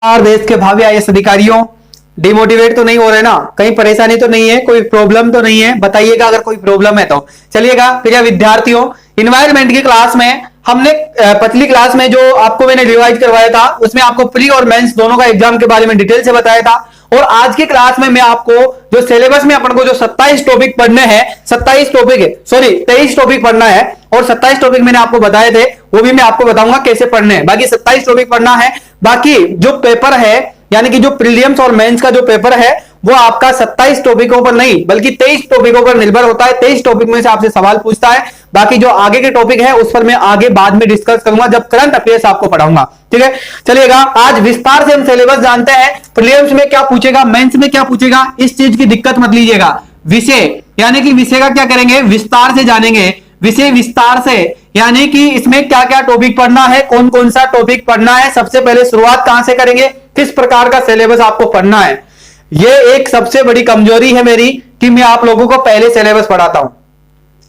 और देश के भावी आईएएस अधिकारियों, डिमोटिवेट तो नहीं हो रहे ना? कहीं परेशानी तो नहीं है? कोई प्रॉब्लम तो नहीं है? बताइएगा अगर कोई प्रॉब्लम है तो। चलिएगा प्रिय विद्यार्थियों, इन्वायरमेंट की क्लास में हमने पिछली क्लास में जो आपको मैंने रिवाइज करवाया था उसमें आपको प्री और मेंस दोनों का एग्जाम के बारे में डिटेल से बताया था। और आज की क्लास में मैं आपको जो सिलेबस में अपन को जो 27 टॉपिक पढ़ने हैं, 27 टॉपिक है, सॉरी 23 टॉपिक पढ़ना है और 27 टॉपिक मैंने आपको बताए थे, वो भी मैं आपको बताऊंगा कैसे पढ़ने हैं। बाकी 27 टॉपिक पढ़ना है। बाकी जो पेपर है यानी कि जो प्रीलिम्स और मेंस का जो पेपर है वो आपका 27 टॉपिकों पर नहीं बल्कि 23 टॉपिकों पर निर्भर होता है। 23 टॉपिक में से आपसे सवाल पूछता है। बाकी जो आगे के टॉपिक है उस पर मैं आगे बाद में डिस्कस करूंगा जब करंट अफेयर्स आपको पढ़ाऊंगा। ठीक है, चलिएगा आज विस्तार से हम सिलेबस जानते हैं। प्रीलिम्स में क्या पूछेगा, मेंस में क्या पूछेगा, इस चीज की दिक्कत मत लीजिएगा। विषय यानी कि विषय का क्या करेंगे, विस्तार से जानेंगे। विषय विस्तार से यानी कि इसमें क्या क्या टॉपिक पढ़ना है, कौन कौन सा टॉपिक पढ़ना है, सबसे पहले शुरुआत कहां से करेंगे, किस प्रकार का सिलेबस आपको पढ़ना है। ये एक सबसे बड़ी कमजोरी है मेरी कि मैं आप लोगों को पहले सिलेबस पढ़ाता हूं।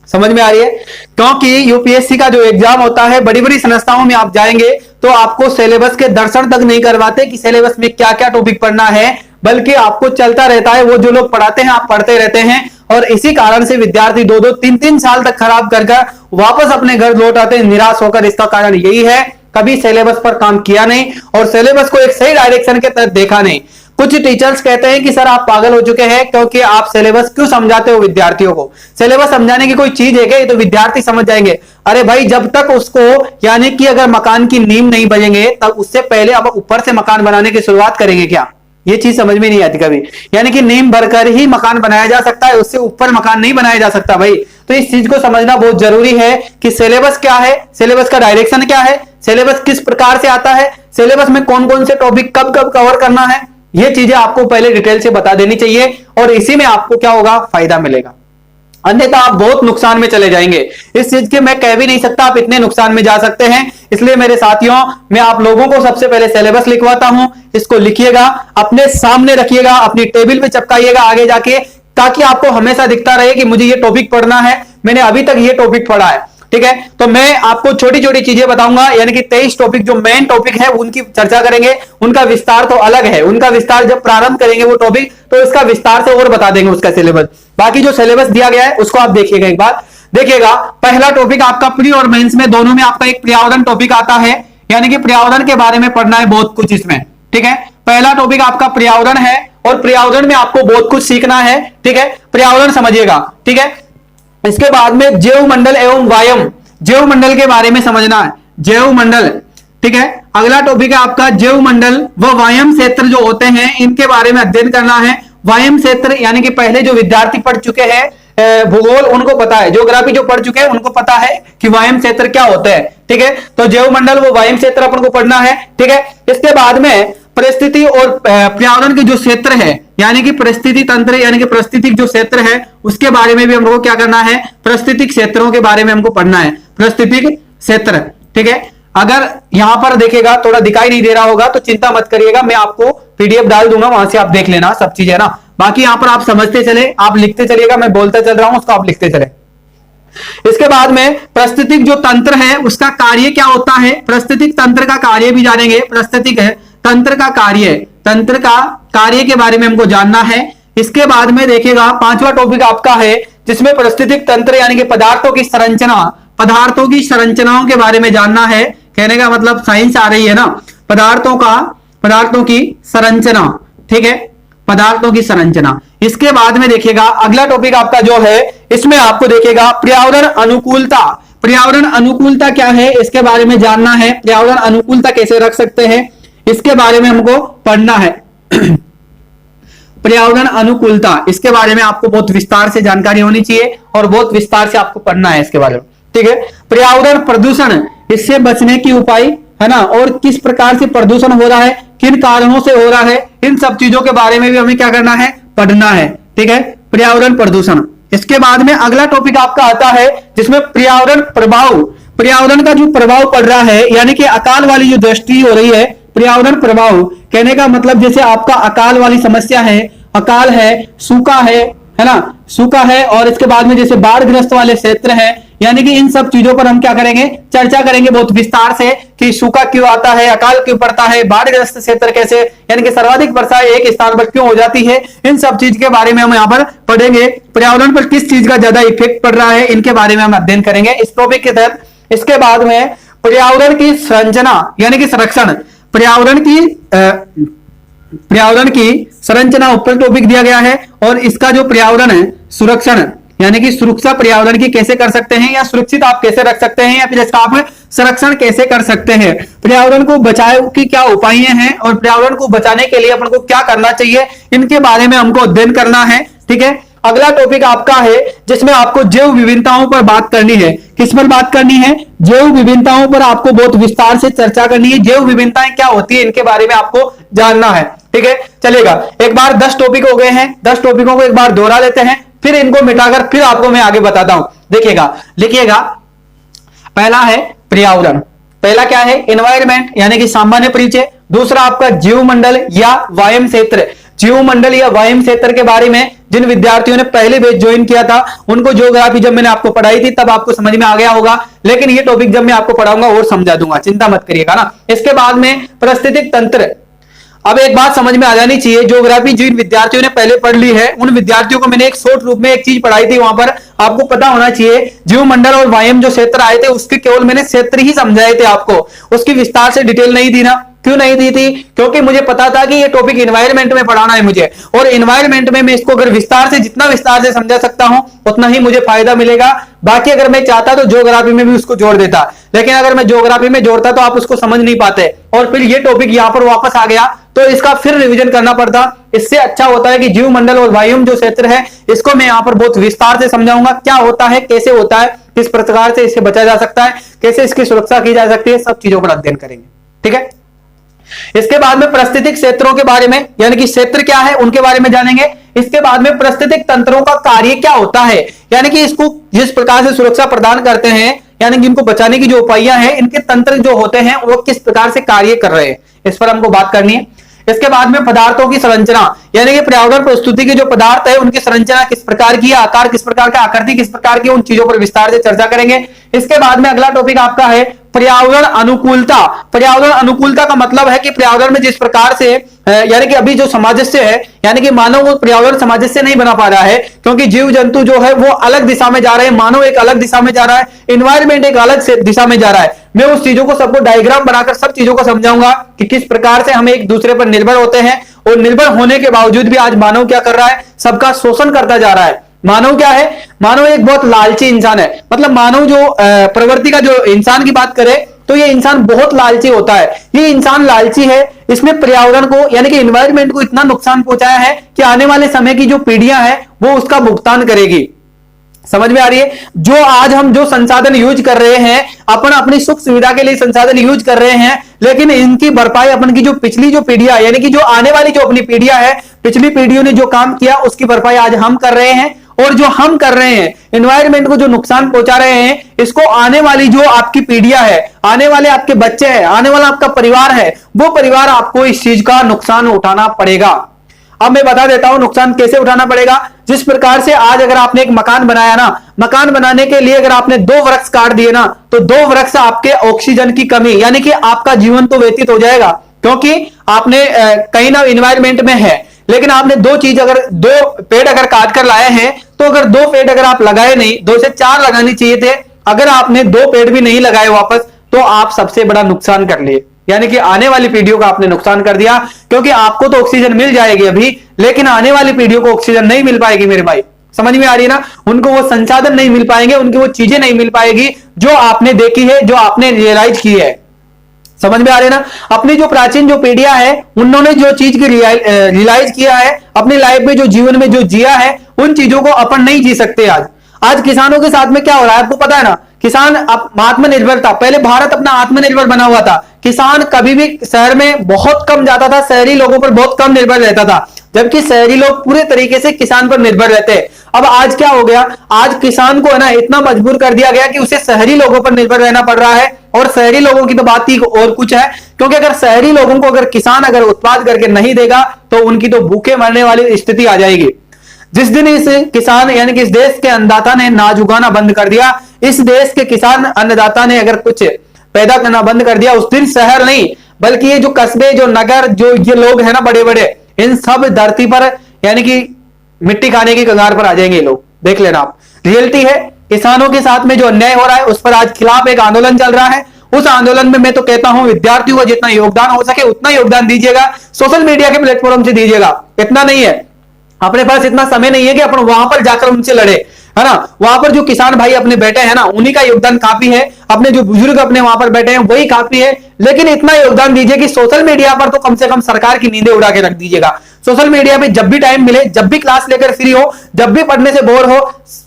समझ में आ रही है? क्योंकि यूपीएससी का जो एग्जाम होता है, बड़ी बड़ी संस्थाओं में आप जाएंगे तो आपको सिलेबस के दर्शन तक नहीं करवाते कि सिलेबस में क्या क्या टॉपिक पढ़ना है, बल्कि आपको चलता रहता है। वो जो लोग पढ़ाते हैं आप पढ़ते रहते हैं और इसी कारण से विद्यार्थी 2-2, 3-3 साल तक खराब कर वापस अपने घर लौट आते हैं निराश होकर। इसका कारण यही है कभी सिलेबस पर काम किया नहीं और सिलेबस को एक सही डायरेक्शन के तहत देखा नहीं। कुछ टीचर्स कहते हैं कि सर आप पागल हो चुके हैं क्योंकि आप सिलेबस क्यों समझाते हो विद्यार्थियों को। सिलेबस समझाने की कोई चीज है क्या? ये तो विद्यार्थी समझ जाएंगे। अरे भाई, जब तक उसको यानी कि अगर मकान की नींव नहीं बनेंगे तब उससे पहले अब ऊपर से मकान बनाने की शुरुआत करेंगे क्या? ये चीज समझ में नहीं आती कभी। यानी कि नींव भरकर ही मकान बनाया जा सकता है, उससे ऊपर मकान नहीं बनाया जा सकता भाई। तो इस चीज को समझना बहुत जरूरी है कि सिलेबस क्या है, सिलेबस का डायरेक्शन क्या है, सिलेबस किस प्रकार से आता है, सिलेबस में कौन कौन से टॉपिक कब कब कवर करना है, ये चीजें आपको पहले डिटेल से बता देनी चाहिए और इसी में आपको क्या होगा, फायदा मिलेगा। अन्यथा आप बहुत नुकसान में चले जाएंगे। इस चीज के मैं कह भी नहीं सकता आप इतने नुकसान में जा सकते हैं। इसलिए मेरे साथियों, मैं आप लोगों को सबसे पहले सिलेबस लिखवाता हूं। इसको लिखिएगा, अपने सामने रखिएगा, अपनी टेबल पे चिपकाइएगा आगे जाके, ताकि आपको हमेशा दिखता रहे कि मुझे ये टॉपिक पढ़ना है, मैंने अभी तक ये टॉपिक पढ़ा है। ठीक है, तो मैं आपको छोटी छोटी चीजें बताऊंगा। यानी कि 23 टॉपिक जो मेन टॉपिक है उनकी चर्चा करेंगे। उनका विस्तार तो अलग है, उनका विस्तार जब प्रारंभ करेंगे वो टॉपिक तो इसका विस्तार से और बता देंगे उसका सिलेबस। बाकी जो सिलेबस दिया गया है उसको आप देखिएगा एक बार। देखिएगा, पहला टॉपिक आपका प्री और मेंस में दोनों में आपका एक पर्यावरण टॉपिक आता है। यानी कि पर्यावरण के बारे में पढ़ना है बहुत कुछ इसमें। ठीक है, पहला टॉपिक आपका पर्यावरण है और पर्यावरण में आपको बहुत कुछ सीखना है। ठीक है, पर्यावरण समझिएगा। ठीक है, इसके बाद में जैव मंडल एवं वायम, जैव मंडल के बारे में समझना है, जैव मंडल। ठीक है, अगला टॉपिक है आपका जैव मंडल व वायम क्षेत्र जो होते हैं इनके बारे में अध्ययन करना है। वायम क्षेत्र यानी कि पहले जो विद्यार्थी पढ़ चुके हैं भूगोल उनको पता है, ज्योग्राफी जो पढ़ चुके हैं उनको पता है कि वायम क्षेत्र क्या होते हैं। ठीक है, तो जैव मंडल वो वायम क्षेत्र अपन को पढ़ना है। ठीक है, इसके बाद में परिस्थिति और पर्यावरण के जो क्षेत्र है यानी कि परिस्थिति तंत्र यानी कि परिस्थितिक जो क्षेत्र है उसके बारे में भी हमको क्या करना है, परिस्थितिक क्षेत्रों के बारे में हमको पढ़ना है, परिस्थितिक क्षेत्र। ठीक है, अगर यहां पर देखिएगा थोड़ा दिखाई नहीं दे रहा होगा तो चिंता मत करिएगा, मैं आपको पीडीएफ डाल दूंगा, वहां से आप देख लेना सब चीजें ना। बाकी यहां पर आप समझते चले, आप लिखते चलिएगा, मैं बोलता चल रहा हूं उसको आप लिखते चले। इसके बाद में परिस्थितिक जो तंत्र है उसका कार्य क्या होता है, परिस्थितिक तंत्र का कार्य भी जानेंगे। परिस्थितिक है तंत्र का कार्य, तंत्र का कार्य के बारे में हमको जानना है। इसके बाद में देखिएगा पांचवा टॉपिक आपका है जिसमें परिस्थितिक तंत्र यानी कि पदार्थों की संरचना, पदार्थों की संरचनाओं के बारे में जानना है। कहने का मतलब साइंस आ रही है ना, पदार्थों की संरचना। ठीक है, पदार्थों की संरचना। इसके बाद में देखिएगा अगला टॉपिक आपका जो है इसमें आपको देखिएगा पर्यावरण अनुकूलता। पर्यावरण अनुकूलता क्या है इसके बारे में जानना है, पर्यावरण अनुकूलता कैसे रख सकते हैं इसके बारे में हमको पढ़ना है। पर्यावरण अनुकूलता, इसके बारे में आपको बहुत विस्तार से जानकारी होनी चाहिए और बहुत विस्तार से आपको पढ़ना है इसके बारे में। ठीक है, पर्यावरण प्रदूषण, इससे बचने की उपाय है ना, और किस प्रकार से प्रदूषण हो रहा है, किन कारणों से हो रहा है, इन सब चीजों के बारे में भी हमें क्या करना है, पढ़ना है। ठीक है, पर्यावरण प्रदूषण। इसके बाद में अगला टॉपिक आपका आता है जिसमें पर्यावरण प्रभाव, पर्यावरण का जो प्रभाव पड़ रहा है यानी कि अकाल वाली जो दृष्टि हो रही है, पर्यावरण प्रभाव कहने का मतलब जैसे आपका अकाल वाली समस्या है, अकाल है, सूखा है ना, सूखा है, और इसके बाद में जैसे बाढ़ ग्रस्त वाले क्षेत्र है यानी कि इन सब चीजों पर हम क्या करेंगे, चर्चा करेंगे बहुत विस्तार से कि सूखा क्यों आता है, अकाल क्यों पड़ता है, बाढ़ग्रस्त क्षेत्र कैसे, यानी कि सर्वाधिक वर्षा एक स्थान पर क्यों हो जाती है, इन सब चीज के बारे में हम यहाँ पर पढ़ेंगे। पर्यावरण पर किस चीज का ज्यादा इफेक्ट पड़ रहा है, इनके बारे में हम अध्ययन करेंगे इस टॉपिक के तहत। इसके बाद में पर्यावरण की संरचना यानी कि संरक्षण, पर्यावरण की संरचना ऊपर टॉपिक दिया गया है, और इसका जो पर्यावरण है सुरक्षण यानी कि सुरक्षा पर्यावरण की कैसे कर सकते हैं, या सुरक्षित आप कैसे रख सकते हैं, या फिर इसका आप संरक्षण कैसे कर सकते हैं, पर्यावरण को बचाव की क्या उपाय हैं, और पर्यावरण को बचाने के लिए अपन को क्या करना चाहिए, इनके बारे में हमको अध्ययन करना है। ठीक है, अगला टॉपिक आपका है जिसमें आपको जैव विभिन्नताओं पर बात करनी है। किस पर बात करनी है, जैव विभिन्नताओं पर आपको बहुत विस्तार से चर्चा करनी है। जैव विभिन्नताएं क्या होती है इनके बारे में आपको जानना है। ठीक है, चलेगा, एक बार 10 टॉपिक हो गए हैं, 10 टॉपिकों को एक बार दोहरा लेते हैं, फिर इनको मिटाकर फिर आपको मैं आगे बताता हूं। देखिएगा, लिखिएगा, पहला है पर्यावरण, पहला क्या है, एनवायरमेंट यानी कि सामान्य परिचय। दूसरा आपका जीवमंडल या वायम क्षेत्र, जीवमंडल या वायम क्षेत्र के बारे में जिन विद्यार्थियों ने पहले बैच ज्वाइन किया था उनको ज्योग्राफी जब मैंने आपको पढ़ाई थी तब आपको समझ में आ गया होगा, लेकिन ये टॉपिक जब मैं आपको पढ़ाऊंगा और समझा दूंगा, चिंता मत करिएगा ना। इसके बाद में पारिस्थितिक तंत्र। अब एक बात समझ में आ जानी चाहिए, ज्योग्राफी जिन विद्यार्थियों ने पहले पढ़ ली है उन विद्यार्थियों को मैंने एक शॉर्ट रूप में एक चीज पढ़ाई थी, वहां पर आपको पता होना चाहिए जीवमंडल और वायम जो क्षेत्र आए थे उसके केवल मैंने क्षेत्र ही समझाए थे आपको, उसकी विस्तार से डिटेल नहीं दी ना। क्यों नहीं दी थी, क्योंकि मुझे पता था कि ये टॉपिक एनवायरनमेंट में पढ़ाना है मुझे, और एनवायरनमेंट में मैं इसको अगर विस्तार से जितना विस्तार से समझा सकता हूं उतना ही मुझे फायदा मिलेगा। बाकी अगर मैं चाहता तो ज्योग्राफी में भी उसको जोड़ देता, लेकिन अगर मैं ज्योग्राफी में जोड़ता तो आप उसको समझ नहीं पाते, और फिर ये टॉपिक यहां पर वापस आ गया तो इसका फिर रिवीजन करना पड़ता। इससे अच्छा होता है कि जीवमंडल और वायुम जो क्षेत्र है इसको मैं यहां पर बहुत विस्तार से समझाऊंगा, क्या होता है, कैसे होता है, किस प्रकार से इससे बचा जा सकता है, कैसे इसकी सुरक्षा की जा सकती है, सब चीजों पर अध्ययन करेंगे। ठीक है, इसके बाद में पारिस्थितिक क्षेत्रों के बारे में यानी कि क्षेत्र क्या है उनके बारे में जानेंगे। इसके बाद में पारिस्थितिक तंत्रों का कार्य क्या होता है, यानी कि इसको जिस प्रकार से सुरक्षा प्रदान करते हैं यानी कि इनको बचाने की जो उपाय हैं इनके तंत्र जो होते हैं वो किस प्रकार से कार्य कर रहे हैं, इस पर हमको बात करनी है। इसके बाद में पदार्थों की संरचना यानी कि पर्यावरण प्रस्तुति के जो पदार्थ है उनकी संरचना किस प्रकार की, आकार किस प्रकार का, आकृति किस प्रकार की, उन चीजों पर विस्तार से चर्चा करेंगे। इसके बाद में अगला टॉपिक आपका है पर्यावरण अनुकूलता। पर्यावरण अनुकूलता का मतलब है कि पर्यावरण में जिस प्रकार से यानी कि अभी जो सामंजस्य है यानी कि मानव वो पर्यावरण सामंजस्य नहीं बना पा रहा है, क्योंकि जीव जंतु जो है वो अलग दिशा में जा रहे हैं, मानव एक अलग दिशा में जा रहा है, इन्वायरमेंट एक अलग दिशा में जा रहा है। मैं उस चीजों को सबको डायग्राम बनाकर सब चीजों को समझाऊंगा कि किस प्रकार से हम एक दूसरे पर निर्भर होते हैं, और निर्भर होने के बावजूद भी आज मानव क्या कर रहा है, सबका शोषण करता जा रहा है। मानव क्या है, मानव एक बहुत लालची इंसान है, मतलब मानव जो प्रवृत्ति का जो इंसान की बात करें तो ये इंसान बहुत लालची होता है। ये इंसान लालची है, इसमें पर्यावरण को यानी कि एनवायरनमेंट को इतना नुकसान पहुंचाया है कि आने वाले समय की जो पीढ़ियां हैं वो उसका भुगतान करेगी। समझ में आ रही है, जो आज हम जो संसाधन यूज कर रहे हैं अपन अपनी सुख सुविधा के लिए संसाधन यूज कर रहे हैं, लेकिन इनकी भरपाई अपन की जो पिछली जो पीढ़ियां यानी कि जो आने वाली जो अपनी पीढ़ियां है, पिछली पीढ़ियों ने जो काम किया उसकी भरपाई आज हम कर रहे हैं, और जो हम कर रहे हैं एनवायरनमेंट को जो नुकसान पहुंचा रहे हैं इसको आने वाली जो आपकी पीढ़ियां है, आने वाले आपके बच्चे हैं, आने वाला आपका परिवार है, वो परिवार आपको इस चीज का नुकसान उठाना पड़ेगा। अब मैं बता देता हूं नुकसान कैसे उठाना पड़ेगा। जिस प्रकार से आज अगर आपने एक मकान बनाया ना, मकान बनाने के लिए अगर आपने 2 वृक्ष काट दिए ना तो 2 वृक्ष आपके ऑक्सीजन की कमी यानी कि आपका जीवन तो व्यतीत हो जाएगा, क्योंकि आपने कहीं ना एनवायरनमेंट में है, लेकिन आपने 2 चीज अगर 2 पेड़ अगर काट कर लाए हैं तो अगर 2 पेड़ अगर आप लगाए नहीं, 2 से 4 लगाने चाहिए थे, अगर आपने 2 पेड़ भी नहीं लगाए वापस तो आप सबसे बड़ा नुकसान कर लिए, यानी कि आने वाली पीढ़ियों का आपने नुकसान कर दिया। क्योंकि आपको तो ऑक्सीजन मिल जाएगी अभी, लेकिन आने वाली पीढ़ियों को ऑक्सीजन नहीं मिल पाएगी मेरे भाई, समझ में आ रही है ना, उनको वो संसाधन नहीं मिल पाएंगे, उनकी वो चीजें नहीं मिल पाएगी जो आपने देखी है, जो आपने रियलाइज की है। समझ में आ रहे ना, अपनी जो प्राचीन जो पीढ़ियां है उन्होंने जो चीज की रियलाइज किया है अपनी लाइफ में, जो जीवन में जो जिया है, उन चीजों को अपन नहीं जी सकते। आज किसानों के साथ में क्या हो रहा है आपको पता है ना, किसान आत्मनिर्भर था, पहले भारत अपना आत्मनिर्भर बना हुआ था, किसान कभी भी शहर में बहुत कम जाता था, शहरी लोगों पर बहुत कम निर्भर रहता था, जबकि शहरी लोग पूरे तरीके से किसान पर निर्भर रहते हैं। अब आज क्या हो गया, आज किसान को है ना इतना मजबूर कर दिया गया कि उसे शहरी लोगों पर निर्भर रहना पड़ रहा है, और शहरी लोगों की तो बात ही और कुछ है, क्योंकि अगर शहरी लोगों को अगर किसान अगर उत्पाद करके नहीं देगा तो उनकी तो भूखे मरने वाली स्थिति आ जाएगी। जिस दिन इस किसान यानी कि इस देश के अन्नदाता ने अनाज उगाना बंद कर दिया, इस देश के किसान अन्नदाता ने अगर कुछ पैदा करना बंद कर दिया, उस दिन शहर नहीं बल्कि ये जो कस्बे, जो नगर, जो ये लोग हैं ना बड़े बड़े, इन सब धरती पर यानी कि मिट्टी खाने की कगार पर आ जाएंगे ये लोग। देख लेना आप, रियलिटी है। किसानों के साथ में जो अन्याय हो रहा है उस पर आज खिलाफ एक आंदोलन चल रहा है। उस आंदोलन में मैं तो कहता हूं विद्यार्थियों को जितना योगदान हो सके उतना योगदान दीजिएगा, सोशल मीडिया के प्लेटफॉर्म से दीजिएगा। इतना नहीं है, अपने पास इतना समय नहीं है कि अपन वहां पर जाकर उनसे लड़े, है ना। वहां पर जो किसान भाई अपने बैठे हैं ना, उन्हीं का योगदान काफी है, अपने जो बुजुर्ग अपने वहां पर बैठे हैं वही काफी है। लेकिन इतना योगदान दीजिए कि सोशल मीडिया पर तो कम से कम सरकार की नींदें उड़ा के रख दीजिएगा। सोशल मीडिया पे जब भी टाइम मिले, जब भी क्लास लेकर फ्री हो, जब भी पढ़ने से बोर हो,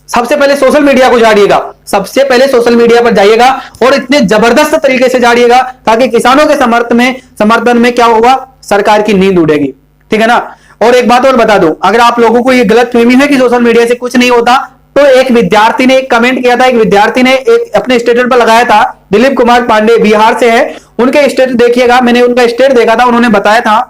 सबसे पहले सोशल मीडिया को झाड़िएगा, सबसे पहले सोशल मीडिया पर जाइएगा और इतने जबरदस्त तरीके से झाड़िएगा ताकि किसानों के समर्थन में क्या होगा, सरकार की नींद उड़ेगी। ठीक है ना। और एक बात और बता दूं, अगर आप लोगों को ये गलत फहमी है कि सोशल मीडिया से कुछ नहीं होता, तो एक विद्यार्थी ने एक कमेंट किया था, एक विद्यार्थी ने एक अपने स्टेटस पर लगाया था, दिलीप कुमार पांडे बिहार से है, उनके स्टेटस देखिएगा, मैंने उनका स्टेटस देखा था, उन्होंने बताया था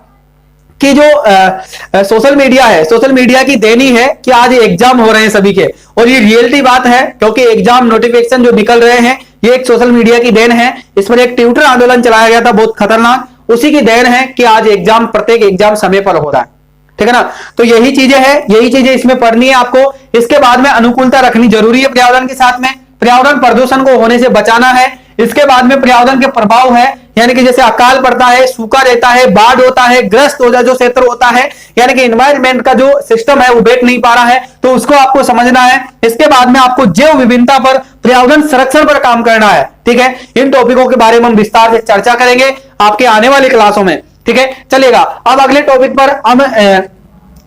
कि जो सोशल मीडिया है, सोशल मीडिया की देनी है कि आज एग्जाम हो रहे हैं सभी के, और ये रियलिटी बात है क्योंकि एग्जाम नोटिफिकेशन जो निकल रहे हैं ये एक सोशल मीडिया की देन है। इस पर एक ट्विटर आंदोलन चलाया गया था बहुत खतरनाक, उसी की देन है कि आज एग्जाम, प्रत्येक एग्जाम समय पर हो रहा है। ठीक है ना। तो यही चीजें हैं, यही चीजें इसमें पढ़नी है आपको। इसके बाद में अनुकूलता रखनी जरूरी है पर्यावरण के साथ में, पर्यावरण प्रदूषण को होने से बचाना है। इसके बाद में पर्यावरण के प्रभाव है, यानी कि जैसे अकाल पड़ता है, सूखा रहता है, बाढ़ होता है, ग्रस्त हो जाए जो क्षेत्र होता है, यानी कि एनवायरमेंट का जो सिस्टम है वो बैठ नहीं पा रहा है, तो उसको आपको समझना है। इसके बाद में आपको जैव विभिन्नता पर, पर्यावरण संरक्षण पर काम करना है। ठीक है। इन टॉपिकों के बारे में हम विस्तार से चर्चा करेंगे आपके आने वाली क्लासों में। ठीक है, चलेगा। अब अगले टॉपिक पर हम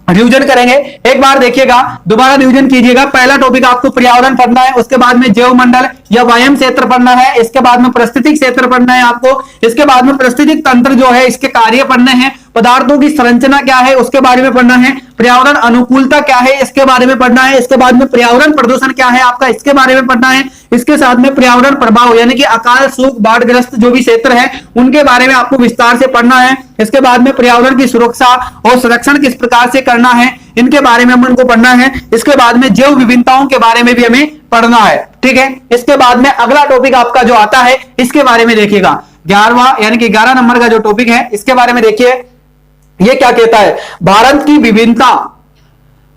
रिवीजन करेंगे। एक बार देखिएगा, दोबारा रिवीजन कीजिएगा। पहला टॉपिक आपको पर्यावरण पढ़ना है, उसके बाद में जैव मंडल या वायम क्षेत्र पढ़ना है, इसके बाद में परिस्थितिक क्षेत्र पढ़ना है आपको, इसके बाद में परिस्थितिक तंत्र जो है इसके कार्य पढ़ने हैं, पदार्थों की संरचना क्या है उसके बारे में पढ़ना है, पर्यावरण अनुकूलता क्या है इसके बारे में पढ़ना है, इसके बाद में पर्यावरण प्रदूषण क्या है आपका इसके बारे में पढ़ना है, इसके साथ में पर्यावरण प्रभाव यानी कि अकाल, सूख, बाढ़ग्रस्त जो भी क्षेत्र है उनके बारे में आपको विस्तार से पढ़ना है। इसके बाद में पर्यावरण की सुरक्षा और संरक्षण किस प्रकार से करना है इनके बारे में हमको पढ़ना है। इसके बाद में जैव विभिन्नताओं के बारे में भी हमें पढ़ना है। ठीक है। इसके बाद में अगला टॉपिक आपका जो आता है इसके बारे में देखिएगा, 11वां यानी कि 11 नंबर का जो टॉपिक है इसके बारे में देखिए, ये क्या कहता है, भारत की विभिन्नता।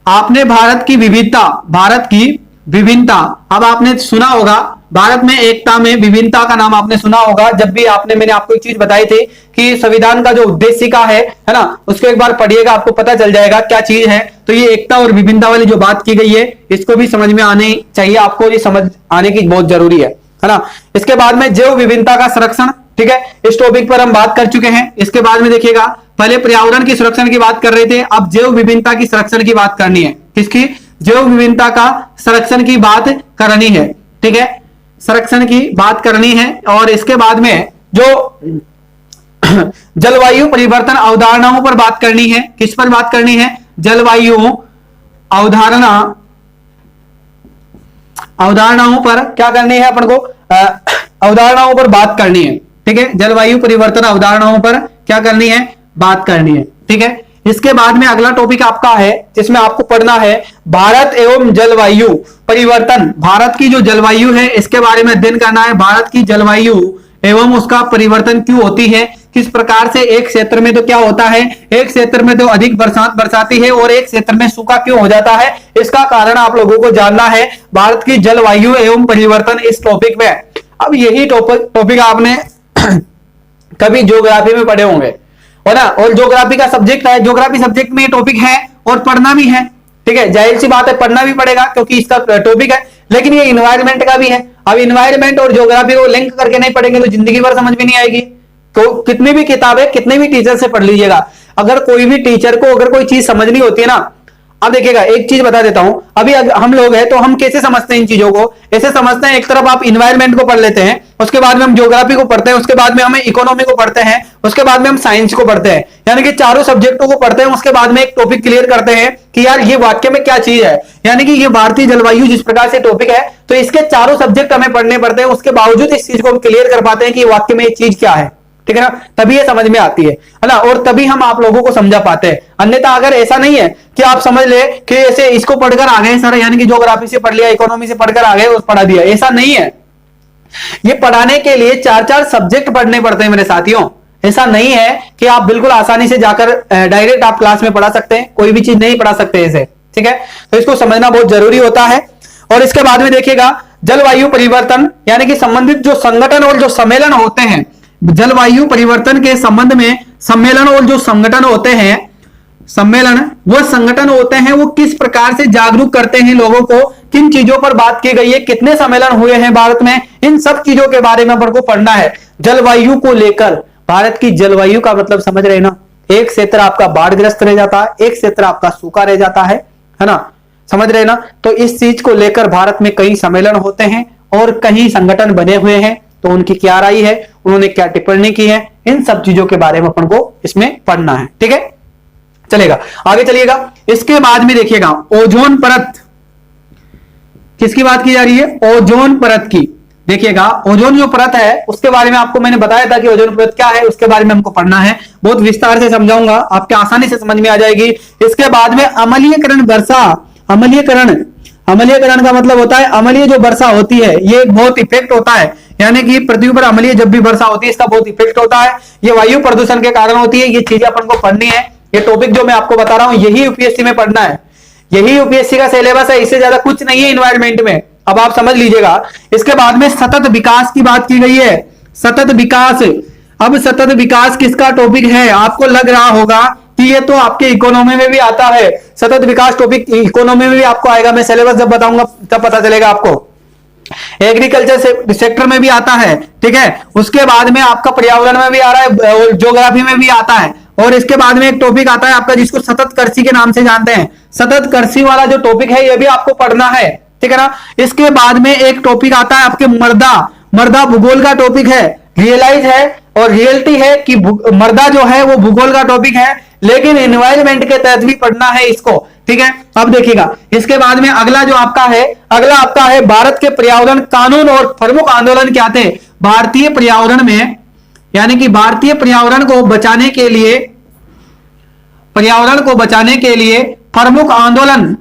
आपने भारत की विविधता, भारत की विभिन्नता, अब आपने सुना होगा भारत में एकता में विभिन्नता का नाम आपने सुना होगा। जब भी मैंने आपको एक चीज बताई थी कि संविधान का जो उद्देशिका है ना, उसको एक बार पढ़िएगा, आपको पता चल जाएगा क्या चीज है। तो ये एकता और विभिन्नता वाली जो बात की गई है इसको भी समझ में आने चाहिए, आपको ये समझ आने की बहुत जरूरी है ना। इसके बाद में जैव विभिन्नता का संरक्षण, ठीक है, इस टॉपिक पर हम बात कर चुके हैं। इसके बाद में देखिएगा, पहले पर्यावरण की संरक्षण की बात कर रहे थे, अब जैव विभिन्नता की संरक्षण की बात करनी है। किसकी? जैव विभिन्नता का संरक्षण की बात करनी है। ठीक है, संरक्षण की बात करनी है। और इसके बाद में जो जलवायु परिवर्तन अवधारणाओं पर बात करनी है। किस पर बात करनी है? जलवायु अवधारणाओं पर क्या करनी है अपन को? अवधारणाओं पर बात करनी है। ठीक है, जलवायु परिवर्तन अवधारणाओं पर क्या करनी है? बात करनी है। ठीक है। इसके बाद में अगला टॉपिक आपका है जिसमें आपको पढ़ना है भारत एवं जलवायु परिवर्तन। भारत की जो जलवायु है इसके बारे में अध्ययन करना है। भारत की जलवायु एवं उसका परिवर्तन क्यों होती है, किस प्रकार से एक क्षेत्र में तो क्या होता है, एक क्षेत्र में तो अधिक बरसात बरसाती है और एक क्षेत्र में सूखा क्यों हो जाता है, इसका कारण आप लोगों को जानना है। भारत की जलवायु एवं परिवर्तन इस टॉपिक में। अब यही टॉपिक आपने कभी ज्योग्राफी में पढ़े होंगे, है ना, और ज्योग्राफी का सब्जेक्ट है, ज्योग्राफी सब्जेक्ट में ये टॉपिक है और पढ़ना भी है। ठीक है, जाहिर सी बात है पढ़ना भी पड़ेगा क्योंकि इसका टॉपिक है, लेकिन ये इन्वायरमेंट का भी है। अब इन्वायरमेंट और ज्योग्राफी को लिंक करके नहीं पढ़ेंगे तो जिंदगी भर समझ में नहीं आएगी। तो कितनी भी किताबें कितने भी टीचर से पढ़ लीजिएगा, अगर कोई भी टीचर को अगर कोई चीज समझनी होती है ना, अब देखिएगा एक चीज बता देता हूं, अभी हम लोग हैं तो हम कैसे समझते हैं इन चीजों को, ऐसे समझते हैं, एक तरफ आप इन्वायरमेंट को पढ़ लेते हैं, उसके बाद में हम ज्योग्राफी को पढ़ते हैं, उसके बाद में हमें इकोनॉमी को पढ़ते हैं, उसके बाद में हम साइंस को पढ़ते हैं, यानी कि चारों सब्जेक्टों को पढ़ते हैं। उसके बाद में एक टॉपिक क्लियर करते हैं कि यार ये वाक्य में क्या चीज है, यानी कि ये भारतीय जलवायु जिस प्रकार से टॉपिक है तो इसके चारों सब्जेक्ट हमें पढ़ने पड़ते हैं, उसके बावजूद इस चीज को हम क्लियर कर पाते हैं कि वाक्य में ये चीज क्या है। ठीक है ना, तभी ये समझ में आती है ना, और तभी हम आप लोगों को समझा पाते हैं। अन्यथा अगर ऐसा नहीं है कि आप समझ ले कि ऐसे इसको पढ़कर आ गए सर, यानी कि ज्योग्राफी से पढ़ लिया, इकोनॉमी से पढ़कर आ गए और पढ़ा दिया, ऐसा नहीं है। ये पढ़ाने के लिए 4-4 सब्जेक्ट पढ़ने पड़ते हैं मेरे साथियों। ऐसा नहीं है कि आप बिल्कुल आसानी से जाकर डायरेक्ट आप क्लास में पढ़ा सकते हैं, कोई भी चीज नहीं पढ़ा सकते ऐसे, ठीक है। तो इसको समझना बहुत जरूरी होता है। और इसके बाद में देखिएगा जलवायु परिवर्तन, यानी कि संबंधित जो संगठन और जो सम्मेलन होते हैं, जलवायु परिवर्तन के संबंध में सम्मेलन और जो संगठन होते हैं, सम्मेलन वो संगठन होते हैं, वो किस प्रकार से जागरूक करते हैं लोगों को, किन चीजों पर बात की गई है, कितने सम्मेलन हुए हैं भारत में, इन सब चीजों के बारे में अपन को पढ़ना है। जलवायु को लेकर, भारत की जलवायु का मतलब समझ रहे ना, एक क्षेत्र आपका बाढ़ग्रस्त रह जाता है, एक क्षेत्र आपका सूखा रह जाता है ना, समझ रहे ना। तो इस चीज को लेकर भारत में कई सम्मेलन होते हैं और कई संगठन बने हुए हैं, तो उनकी क्या राय है, उन्होंने क्या टिप्पणी की है, इन सब चीजों के बारे में अपन को इसमें पढ़ना है, ठीक है। चलेगा, आगे चलिएगा। इसके बाद में देखिएगा ओजोन परत, किसकी बात की जा रही है, ओजोन परत की। देखिएगा ओजोन जो परत है उसके बारे में आपको मैंने बताया था कि ओजोन परत क्या है, उसके बारे में हमको पढ़ना है, बहुत विस्तार से समझाऊंगा, आपके आसानी से समझ में आ जाएगी। इसके बाद में अम्लीयकरण वर्षा, अम्लीयकरण का मतलब होता है अम्लीय जो वर्षा होती है, ये एक बहुत इफेक्ट होता है, यानी कि पृथ्वी पर अम्लीय जब भी वर्षा होती है इसका बहुत इफेक्ट होता है, ये वायु प्रदूषण के कारण होती है। ये चीजें अपन को पढ़नी है, ये टॉपिक जो मैं आपको बता रहा हूं यही यूपीएससी में पढ़ना है, यही यूपीएससी का सिलेबस है, इससे ज्यादा कुछ नहीं है इन्वायरमेंट में, अब आप समझ लीजिएगा। इसके बाद में सतत विकास की बात की गई है, सतत विकास। अब सतत विकास किसका टॉपिक है, आपको लग रहा होगा कि ये तो आपके इकोनॉमी में भी आता है, सतत विकास टॉपिक इकोनॉमी में भी आपको आएगा, मैं सिलेबस जब बताऊंगा तब पता चलेगा आपको। एग्रीकल्चर सेक्टर में भी आता है, ठीक है। उसके बाद में आपका पर्यावरण में भी आ रहा है और ज्योग्राफी में भी आता है। और इसके बाद में एक टॉपिक आता है आपका जिसको सतत कृषि के नाम से जानते हैं, सतत कृषि वाला जो टॉपिक है ये भी आपको पढ़ना है, ठीक है ना। इसके बाद में एक टॉपिक आता है आपके मृदा भूगोल का टॉपिक है, रियलाइज है और रियलिटी है कि मृदा जो है वो भूगोल का टॉपिक है, लेकिन एनवायरमेंट के तहत भी पढ़ना है इसको, ठीक है। अब देखिएगा इसके बाद में अगला जो आपका है, अगला आपका है भारत के पर्यावरण कानून और प्रमुख आंदोलन क्या थे। भारतीय पर्यावरण में, यानी कि भारतीय पर्यावरण को बचाने के लिए, पर्यावरण को बचाने के लिए प्रमुख आंदोलन,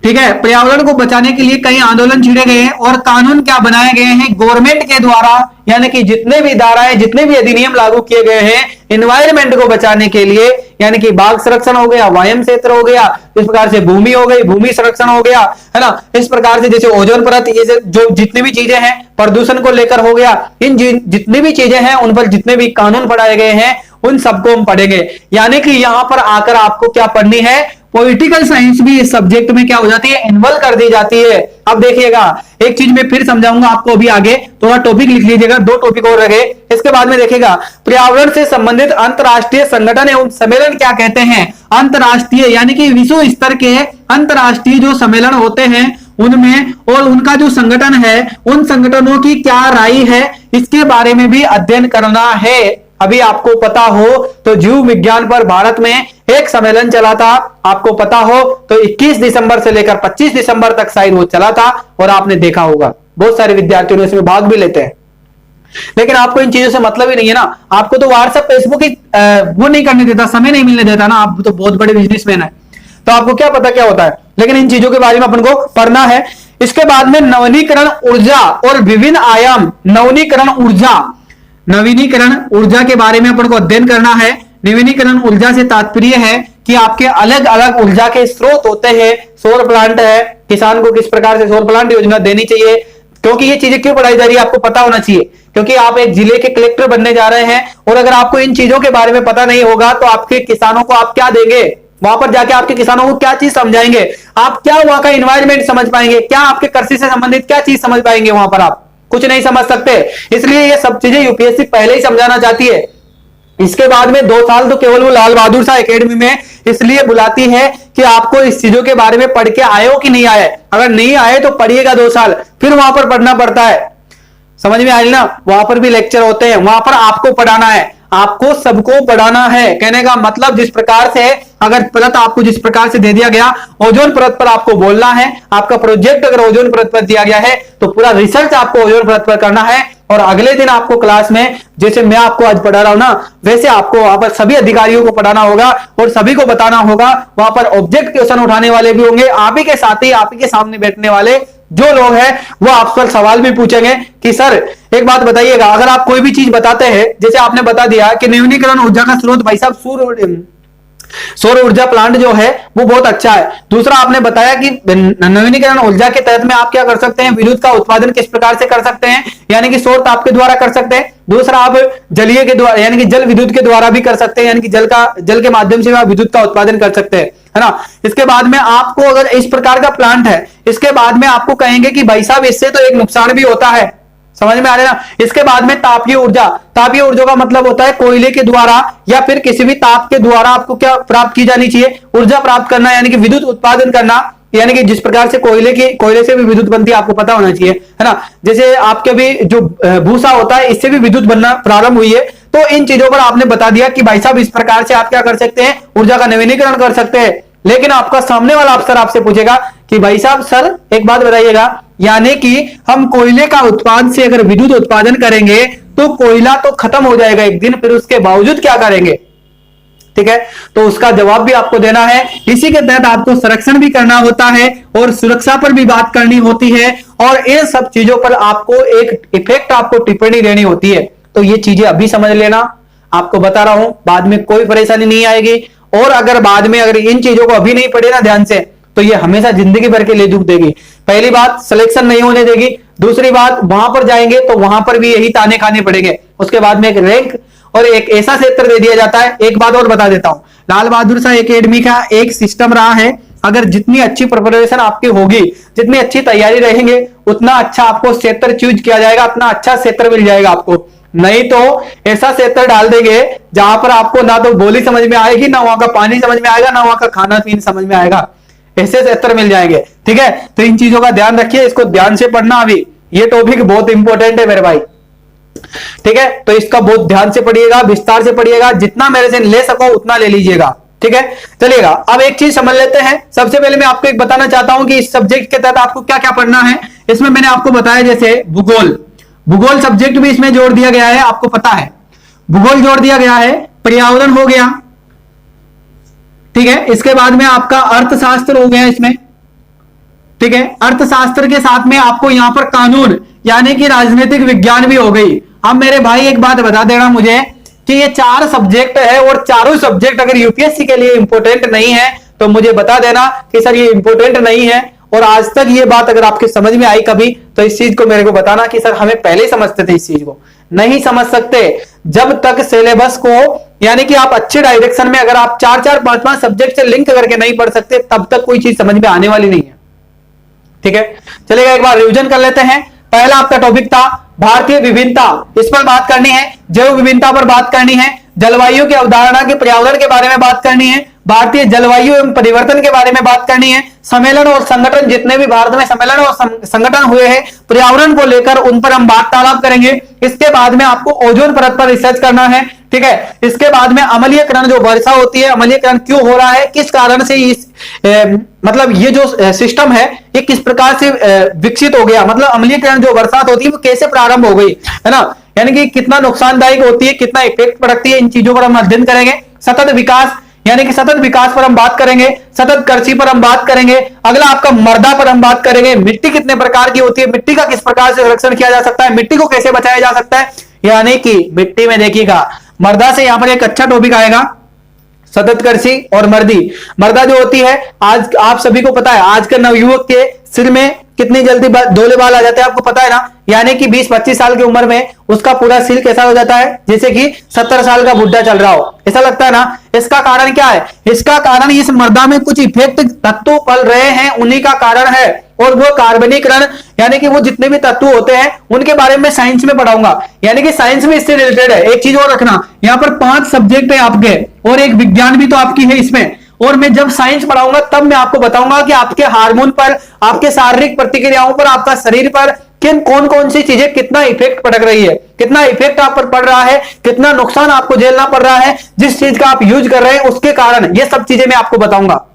ठीक है, पर्यावरण को बचाने के लिए कई आंदोलन छेड़े गए हैं और कानून क्या बनाए गए हैं गवर्नमेंट के द्वारा, यानी कि जितने भी धाराएं, जितने भी अधिनियम लागू किए गए हैं एनवायरमेंट को बचाने के लिए, यानी कि बाघ संरक्षण हो गया, वायम क्षेत्र हो गया, इस प्रकार से भूमि हो गई, भूमि संरक्षण हो गया, है ना, इस प्रकार से जैसे ओजोन परत, ये जो जितनी भी चीजें हैं प्रदूषण को लेकर हो गया, इन जितनी भी चीजें हैं उन पर जितने भी कानून पढ़ाए गए हैं उन सबको हम पढ़ेंगे। यानी कि यहां पर आकर आपको क्या पढ़नी है, पॉलिटिकल साइंस भी इस सब्जेक्ट में क्या हो जाती है, इन्वॉल्व कर दी जाती है। अब देखिएगा एक चीज मैं फिर समझाऊंगा आपको अभी आगे, थोड़ा टॉपिक लिख लीजिएगा, 2 टॉपिक और रहे। इसके बाद में देखिएगा पर्यावरण से संबंधित अंतरराष्ट्रीय संगठन एवं सम्मेलन क्या कहते हैं। अंतरराष्ट्रीय यानी कि विश्व स्तर के अंतरराष्ट्रीय जो सम्मेलन होते हैं उनमें और उनका जो संगठन है उन संगठनों की क्या राय है, इसके बारे में भी अध्ययन करना है। अभी आपको पता हो तो जीव विज्ञान पर भारत में एक सम्मेलन चला था, आपको पता हो तो 21 दिसंबर से लेकर 25 दिसंबर तक शायद वो चला था और आपने देखा होगा, बहुत सारे विद्यार्थियों ने इसमें भाग भी लेते हैं। लेकिन आपको इन चीजों से मतलब ही नहीं है ना, आपको तो व्हाट्सएप फेसबुक ही वो नहीं करने देता, समय नहीं मिलने देता ना, आप तो बहुत बड़े बिजनेसमैन है तो आपको क्या पता क्या होता है, लेकिन इन चीजों के बारे में अपन को पढ़ना है। इसके बाद में नवीनीकरण ऊर्जा और विभिन्न आयाम, नवीनीकरण ऊर्जा के बारे में अपन को अध्ययन करना है। नवीनीकरण ऊर्जा से तात्पर्य है कि आपके अलग अलग ऊर्जा के स्रोत होते हैं, सौर प्लांट है, किसान को किस प्रकार से सौर प्लांट योजना देनी चाहिए, क्योंकि ये चीजें क्यों पढ़ाई जा रही है आपको पता होना चाहिए, क्योंकि आप एक जिले के कलेक्टर बनने जा रहे हैं और अगर आपको इन चीजों के बारे में पता नहीं होगा तो आपके किसानों को आप क्या देंगे, वहां पर जाके आपके किसानों को क्या चीज समझाएंगे, आप क्या वहां का एनवायरमेंट समझ पाएंगे, क्या आपके कृषि से संबंधित क्या चीज समझ पाएंगे, वहां पर आप कुछ नहीं समझ सकते। इसलिए ये सब चीजें यूपीएससी पहले ही समझाना चाहती है। इसके बाद में 2 साल तो केवल वो लाल बहादुर शाह एकेडमी में इसलिए बुलाती है कि आपको इस चीजों के बारे में पढ़ के आए हो कि नहीं आए, अगर नहीं आए तो पढ़िएगा 2 साल, फिर वहां पर पढ़ना पड़ता है, समझ में आई ना, वहां पर भी लेक्चर होते हैं, वहां पर आपको पढ़ाना है, आपको सबको पढ़ाना है। कहने का मतलब जिस प्रकार से अगर परत आपको जिस प्रकार से दे दिया गया, ओजोन परत पर आपको बोलना है, आपका प्रोजेक्ट अगर ओजोन परत पर दिया गया है तो पूरा रिसर्च आपको ओजोन परत पर करना है, और अगले दिन आपको क्लास में जैसे मैं आपको आज पढ़ा रहा हूं ना, वैसे आपको वहां पर सभी अधिकारियों को पढ़ाना होगा और सभी को बताना होगा। वहां पर ऑब्जेक्ट क्वेश्चन उठाने वाले भी होंगे, आप ही के साथ ही आप ही के सामने बैठने वाले जो लोग हैं वो आप पर सवाल भी पूछेंगे कि सर एक बात बताइएगा, अगर आप कोई भी चीज बताते हैं, जैसे आपने बता दिया कि नवीनीकरण ऊर्जा का स्रोत भाई साहब सौर ऊर्जा प्लांट जो है वो बहुत अच्छा है। दूसरा आपने बताया कि नवीनीकरण ऊर्जा के तहत में आप क्या कर सकते हैं, विद्युत का उत्पादन किस प्रकार से कर सकते हैं, यानी कि सौर ताप के द्वारा कर सकते हैं। दूसरा आप जलीय के द्वारा यानी कि जल विद्युत के द्वारा भी कर सकते हैं, यानी कि जल के माध्यम से आप विद्युत का उत्पादन कर सकते हैं, है ना। इसके बाद में आपको अगर इस प्रकार का प्लांट है, इसके बाद में आपको कहेंगे कि भाई साहब इससे तो एक नुकसान भी होता है, समझ में आ रहा है ना। इसके बाद में तापीय ऊर्जा, तापीय ऊर्जा का मतलब होता है कोयले के द्वारा या फिर किसी भी ताप के द्वारा आपको क्या प्राप्त की जानी चाहिए, ऊर्जा प्राप्त करना, यानी कि विद्युत उत्पादन करना, यानी कि जिस प्रकार से कोयले से भी विद्युत बनती है आपको पता होना चाहिए, है ना। जैसे आपके भी जो भूसा होता है इससे भी विद्युत बनना प्रारंभ हुई है। तो इन चीजों पर आपने बता दिया कि भाई साहब इस प्रकार से आप क्या कर सकते हैं, ऊर्जा का नवीनीकरण कर सकते हैं। लेकिन आपका सामने वाला अफसर आपसे पूछेगा कि भाई साहब सर एक बात बताइएगा, यानी कि हम कोयले का उत्पादन से अगर विद्युत उत्पादन करेंगे तो कोयला तो खत्म हो जाएगा एक दिन, फिर उसके बावजूद क्या करेंगे, ठीक है। तो उसका जवाब भी आपको देना है। इसी के तहत आपको संरक्षण भी करना होता है और सुरक्षा पर भी बात करनी होती है, और इन सब चीजों पर आपको एक इफेक्ट आपको टिप्पणी देनी होती है। तो ये चीजें अभी समझ लेना, आपको बता रहा हूं, बाद में कोई परेशानी नहीं आएगी। और अगर बाद में अगर इन चीजों को अभी नहीं पढ़े ना ध्यान से, तो ये हमेशा जिंदगी भर के लिए दुख देगी। पहली बात सिलेक्शन नहीं होने देगी, दूसरी बात वहां पर जाएंगे तो वहां पर भी यही ताने खाने पड़ेंगे। उसके बाद में एक रैंक और एक ऐसा क्षेत्र दे दिया जाता है। एक बात और बता देता हूं, लाल बहादुर शास्त्री एकेडमी का एक सिस्टम रहा है, अगर जितनी अच्छी प्रिपरेशन आपकी होगी, जितनी अच्छी तैयारी रहेंगे, उतना अच्छा आपको क्षेत्र चूज किया जाएगा, उतना अच्छा क्षेत्र मिल जाएगा आपको। नहीं तो ऐसा क्षेत्र डाल देंगे जहां पर आपको ना तो बोली समझ में आएगी, ना वहां का पानी समझ में आएगा, ना वहां का खाना पीना समझ में आएगा, ऐसे क्षेत्र मिल जाएंगे, ठीक है। तो इन चीजों का ध्यान रखिए, इसको ध्यान से पढ़ना। अभी ये टॉपिक बहुत इंपॉर्टेंट है मेरे भाई, ठीक है। तो इसका बहुत ध्यान से पढ़िएगा, विस्तार से पढ़िएगा, जितना मेरे से ले सको उतना ले लीजिएगा, ठीक है। चलिएगा अब एक चीज समझ लेते हैं। सबसे पहले मैं आपको एक बताना चाहता हूं कि इस सब्जेक्ट के तहत आपको क्या क्या पढ़ना है। इसमें मैंने आपको बताया जैसे भूगोल सब्जेक्ट भी इसमें जोड़ दिया गया है, आपको पता है भूगोल जोड़ दिया गया है, पर्यावरण हो गया, ठीक है। इसके बाद में आपका अर्थशास्त्र हो गया इसमें, ठीक है। अर्थशास्त्र के साथ में आपको यहां पर कानून यानी कि राजनीतिक विज्ञान भी हो गई। अब मेरे भाई एक बात बता देना मुझे कि ये 4 सब्जेक्ट है और चारों सब्जेक्ट अगर यूपीएससी के लिए इंपॉर्टेंट नहीं है तो मुझे बता देना कि सर ये इंपॉर्टेंट नहीं है। और आज तक ये बात अगर आपके समझ में आई कभी तो इस चीज को मेरे को बताना कि सर हमें पहले ही समझते थे, इस चीज को नहीं समझ सकते जब तक सिलेबस को यानी कि आप अच्छे डायरेक्शन में अगर आप 4-4, 5-5 सब्जेक्ट से लिंक करके नहीं पढ़ सकते तब तक कोई चीज समझ में आने वाली नहीं है, ठीक है। चलिएगा एक बार रिवीजन कर लेते हैं। पहला आपका टॉपिक था भारतीय विभिन्नता, इस पर बात करनी है, जैव विभिन्नता पर बात करनी है, जलवायु की अवधारणा के पर्यावरण के बारे में बात करनी है, भारतीय जलवायु एवं परिवर्तन के बारे में बात करनी है, सम्मेलन और संगठन, जितने भी भारत में सम्मेलन और संगठन हुए हैं पर्यावरण को लेकर उन पर हम वार्तालाप करेंगे। इसके बाद में आपको ओजोन परत पर रिसर्च करना है, ठीक है। इसके बाद में अम्लीयकरण, जो वर्षा होती है, अम्लीयकरण क्यों हो रहा है, किस कारण से इस मतलब ये जो सिस्टम है ये किस प्रकार से विकसित हो गया, मतलब अम्लीयकरण जो बरसात होती है वो कैसे प्रारंभ हो गई, है ना, यानी कि कितना नुकसानदायक होती है, कितना इफेक्ट पड़ती है, इन चीजों पर हम अध्ययन करेंगे। सतत विकास यानी कि सतत विकास पर हम बात करेंगे, सतत कृषि पर हम बात करेंगे। अगला आपका मृदा पर हम बात करेंगे, मिट्टी कितने प्रकार की होती है, मिट्टी का किस प्रकार से संरक्षण किया जा सकता है, मिट्टी को कैसे बचाया जा सकता है, यानी कि मिट्टी में देखिएगा मृदा से यहां पर एक अच्छा टॉपिक आएगा, सतत कृषि और मृदा जो होती है, आज आप सभी को पता है आज के नवयुवक के सिर में कितनी जल्दी धोले बाल आ जाते हैं, आपको पता है ना, यानी कि 20-25 साल की उम्र में उसका पूरा सिर कैसा हो जाता है जैसे कि 70 साल का बुढ़ा चल रहा हो, ऐसा लगता है ना। इसका कारण क्या है, इसका कारण इस मृदा में कुछ इफेक्ट तत्व पल रहे हैं, उन्हीं का कारण है। और वो कार्बनीकरण यानी कि वो जितने भी तत्व होते हैं उनके बारे में साइंस में पढ़ाऊंगा, यानी कि साइंस में इससे रिलेटेड है। एक चीज और रखना, यहाँ पर 5 सब्जेक्ट है आपके और एक विज्ञान भी तो आपकी है इसमें, और मैं जब साइंस पढ़ाऊंगा तब मैं आपको बताऊंगा कि आपके हार्मोन पर, आपके शारीरिक प्रतिक्रियाओं पर, आपका शरीर पर कौन कौन सी चीजें कितना इफेक्ट पड़क रही है, कितना इफेक्ट आप पर पड़ रहा है, कितना नुकसान आपको झेलना पड़ रहा है जिस चीज का आप यूज कर रहे हैं उसके कारण, ये सब चीजें मैं आपको बताऊंगा,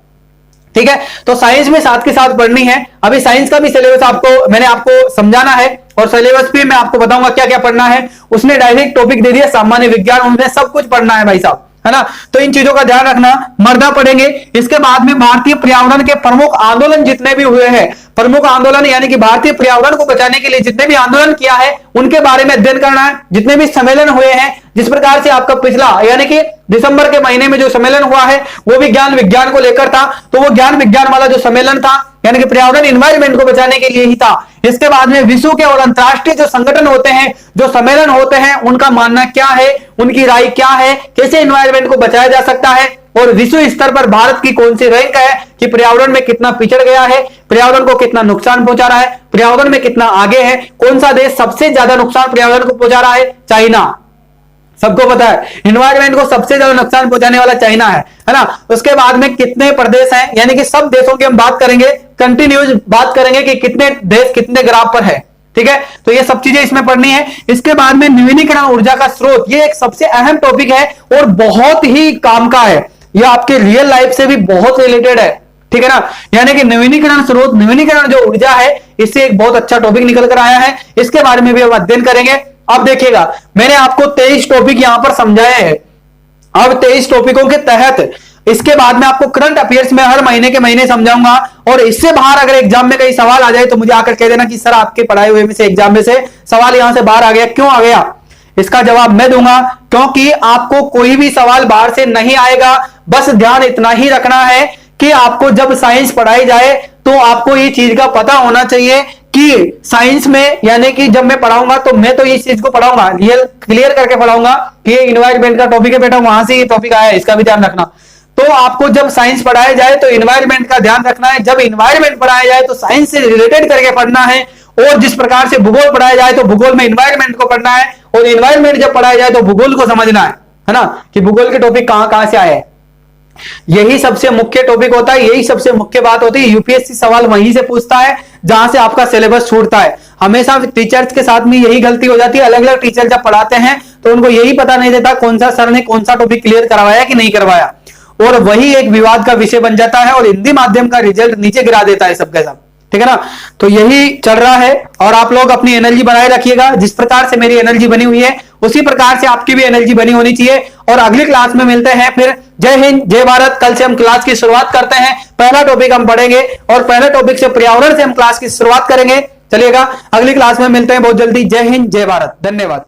ठीक है। तो साइंस में साथ के साथ पढ़नी है। अभी साइंस का भी सिलेबस आपको मैंने आपको समझाना है और सिलेबस भी मैं आपको बताऊंगा क्या क्या पढ़ना है। उसने डायरेक्ट टॉपिक दे दिया सामान्य विज्ञान, उनमें सब कुछ पढ़ना है भाई साहब, है ना। तो इन चीजों का ध्यान रखना। मर्दा पढ़ेंगे। इसके बाद में भारतीय पर्यावरण के प्रमुख आंदोलन जितने भी हुए हैं, प्रमुख आंदोलन यानी कि भारतीय पर्यावरण को बचाने के लिए जितने भी आंदोलन किया है उनके बारे में अध्ययन करना है। जितने भी सम्मेलन हुए हैं, जिस प्रकार से आपका पिछला यानी कि दिसंबर के महीने में जो सम्मेलन हुआ है वो भी ज्ञान विज्ञान को लेकर था, तो वो ज्ञान विज्ञान वाला जो सम्मेलन था यानी कि पर्यावरण इन्वायरमेंट को बचाने के लिए ही था। इसके बाद में विश्व के और अंतरराष्ट्रीय जो संगठन होते हैं, जो सम्मेलन होते हैं, उनका मानना क्या है, उनकी राय क्या है, कैसे इन्वायरमेंट को बचाया जा सकता है, और विश्व स्तर पर भारत की कौन सी रैंक है कि पर्यावरण में कितना पिछड़ गया है, पर्यावरण को कितना नुकसान पहुंचा रहा है, पर्यावरण में कितना आगे है, कौन सा देश सबसे ज्यादा नुकसान पर्यावरण को पहुंचा रहा है, चाइना। सबको पता है इन्वायरमेंट को सबसे ज्यादा नुकसान पहुंचाने वाला चाइना है ना। उसके बाद में कितने प्रदेश हैं, यानी कि सब देशों की हम बात करेंगे, कंटिन्यूज बात करेंगे कि कितने देश कितने ग्राफ पर है, ठीक है। तो ये सब चीजें इसमें पढ़नी है। इसके बाद में नवीनीकरण ऊर्जा का स्रोत, ये एक सबसे अहम टॉपिक है और बहुत ही काम का है, यह आपके रियल लाइफ से भी बहुत रिलेटेड है, ठीक है ना। यानी कि नवीनीकरण स्रोत, नवीनीकरण जो ऊर्जा है, इससे एक बहुत अच्छा टॉपिक निकल कर आया है, इसके बारे में भी हम अध्ययन करेंगे। अब देखिएगा मैंने आपको 23 टॉपिक यहां पर समझाए हैं। अब 23 टॉपिकों के तहत इसके बाद में आपको करंट अफेयर्स में हर महीने के महीने समझाऊंगा, और इससे बाहर अगर एग्जाम में कहीं सवाल आ जाए तो मुझे आकर कह देना कि सर आपके पढ़ाए हुए में से एग्जाम में से सवाल यहां से बाहर आ गया, क्यों आ गया, इसका जवाब मैं दूंगा। क्योंकि आपको कोई भी सवाल बाहर से नहीं आएगा, बस ध्यान इतना ही रखना है कि आपको जब साइंस पढ़ाई जाए तो आपको ये चीज का पता होना चाहिए कि साइंस में यानी कि जब मैं पढ़ाऊंगा तो मैं तो इस चीज को पढ़ाऊंगा, रियल क्लियर करके पढ़ाऊंगा कि ये इन्वायरमेंट का टॉपिक है बेटा, वहां से ये टॉपिक आया है, इसका भी ध्यान रखना। तो आपको जब साइंस पढ़ाया जाए तो इन्वायरमेंट का ध्यान रखना है, जब इन्वायरमेंट पढ़ाया जाए तो साइंस से रिलेटेड करके पढ़ना है, और जिस प्रकार से भूगोल पढ़ाया जाए तो भूगोल में इन्वायरमेंट को पढ़ना है, और इन्वायरमेंट जब पढ़ाया जाए तो भूगोल को समझना है ना, कि भूगोल के टॉपिक कहां कहां से आए हैं। यही सबसे मुख्य टॉपिक होता है, यही सबसे मुख्य बात होती है। यूपीएससी सवाल वहीं से पूछता है जहां से आपका सिलेबस छूटता है। हमेशा टीचर्स के साथ में यही गलती हो जाती है, अलग अलग टीचर जब पढ़ाते हैं तो उनको यही पता नहीं देता कौन सा सर ने कौन सा टॉपिक क्लियर करवाया कि नहीं करवाया, और वही एक विवाद का विषय बन जाता है और हिंदी माध्यम का रिजल्ट नीचे गिरा देता है सबके सब, ठीक है ना। तो यही चल रहा है, और आप लोग अपनी एनर्जी बनाए रखिएगा। जिस प्रकार से मेरी एनर्जी बनी हुई है उसी प्रकार से आपकी भी एनर्जी बनी होनी चाहिए। और अगली क्लास में मिलते हैं फिर। जय हिंद, जय भारत। कल से हम क्लास की शुरुआत करते हैं, पहला टॉपिक हम पढ़ेंगे और पहले टॉपिक से पर्यावरण से हम क्लास की शुरुआत करेंगे। चलिएगा, अगली क्लास में मिलते हैं बहुत जल्दी। जय हिंद, जय भारत, धन्यवाद।